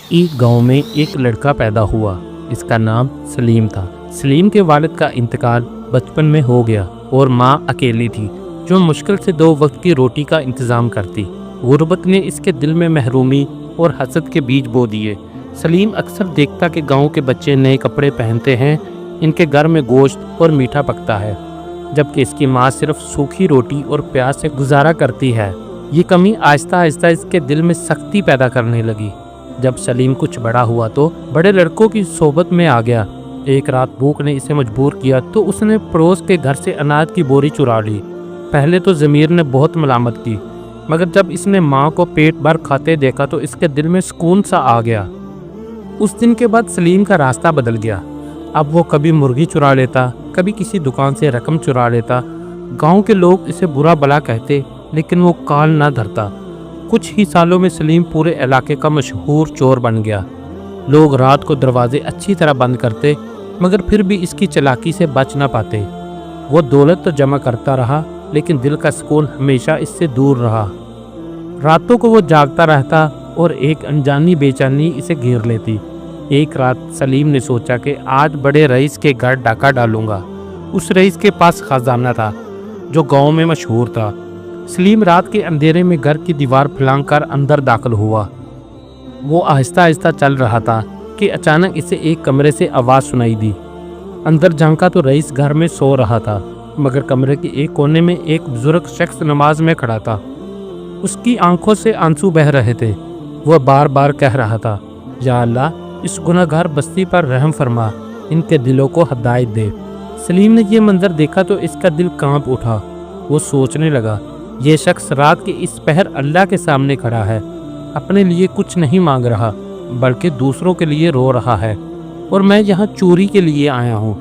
ایک گاؤں میں ایک لڑکا پیدا ہوا۔ اس کا نام سلیم تھا۔ سلیم کے والد کا انتقال بچپن میں ہو گیا اور ماں اکیلی تھی جو مشکل سے 2 وقت کی روٹی کا انتظام کرتی۔ غربت نے اس کے دل میں محرومی اور حسد کے بیج بو دیے۔ سلیم اکثر دیکھتا کہ گاؤں کے بچے نئے کپڑے پہنتے ہیں، ان کے گھر میں گوشت اور میٹھا پکتا ہے، جبکہ اس کی ماں صرف سوکھی روٹی اور پیاز سے گزارا کرتی ہے۔ یہ کمی آہستہ آہستہ اس کے دل میں سختی پیدا کرنے لگی۔ جب سلیم کچھ بڑا ہوا تو بڑے لڑکوں کی صحبت میں آ گیا۔ ایک رات بھوک نے اسے مجبور کیا تو اس نے پڑوس کے گھر سے اناج کی بوری چرا لی۔ پہلے تو ضمیر نے بہت ملامت کی، مگر جب اس نے ماں کو پیٹ بھر کھاتے دیکھا تو اس کے دل میں سکون سا آ گیا۔ اس دن کے بعد سلیم کا راستہ بدل گیا۔ اب وہ کبھی مرغی چرا لیتا، کبھی کسی دکان سے رقم چرا لیتا۔ گاؤں کے لوگ اسے برا بلا کہتے، لیکن وہ کال نہ دھرتا۔ کچھ ہی سالوں میں سلیم پورے علاقے کا مشہور چور بن گیا۔ لوگ رات کو دروازے اچھی طرح بند کرتے، مگر پھر بھی اس کی چالاکی سے بچ نہ پاتے۔ وہ دولت تو جمع کرتا رہا، لیکن دل کا سکون ہمیشہ اس سے دور رہا۔ راتوں کو وہ جاگتا رہتا اور ایک انجانی بے چینی اسے گھیر لیتی۔ ایک رات سلیم نے سوچا کہ آج بڑے رئیس کے گھر ڈاکہ ڈالوں گا۔ اس رئیس کے پاس خزانہ تھا جو گاؤں میں مشہور تھا۔ سلیم رات کے اندھیرے میں گھر کی دیوار پھلانگ کر اندر داخل ہوا۔ وہ آہستہ آہستہ چل رہا تھا کہ اچانک اسے ایک کمرے سے آواز سنائی دی۔ اندر جھانکا تو رئیس گھر میں سو رہا تھا، مگر کمرے کے ایک کونے میں ایک بزرگ شخص نماز میں کھڑا تھا۔ اس کی آنکھوں سے آنسو بہہ رہے تھے۔ وہ بار بار کہہ رہا تھا، یا اللہ، اس گناہ گار بستی پر رحم فرما، ان کے دلوں کو ہدایت دے۔ سلیم نے یہ منظر دیکھا تو اس کا دل کانپ اٹھا۔ وہ سوچنے لگا، یہ شخص رات کے اس پہر اللہ کے سامنے کھڑا ہے، اپنے لیے کچھ نہیں مانگ رہا بلکہ دوسروں کے لیے رو رہا ہے، اور میں یہاں چوری کے لیے آیا ہوں۔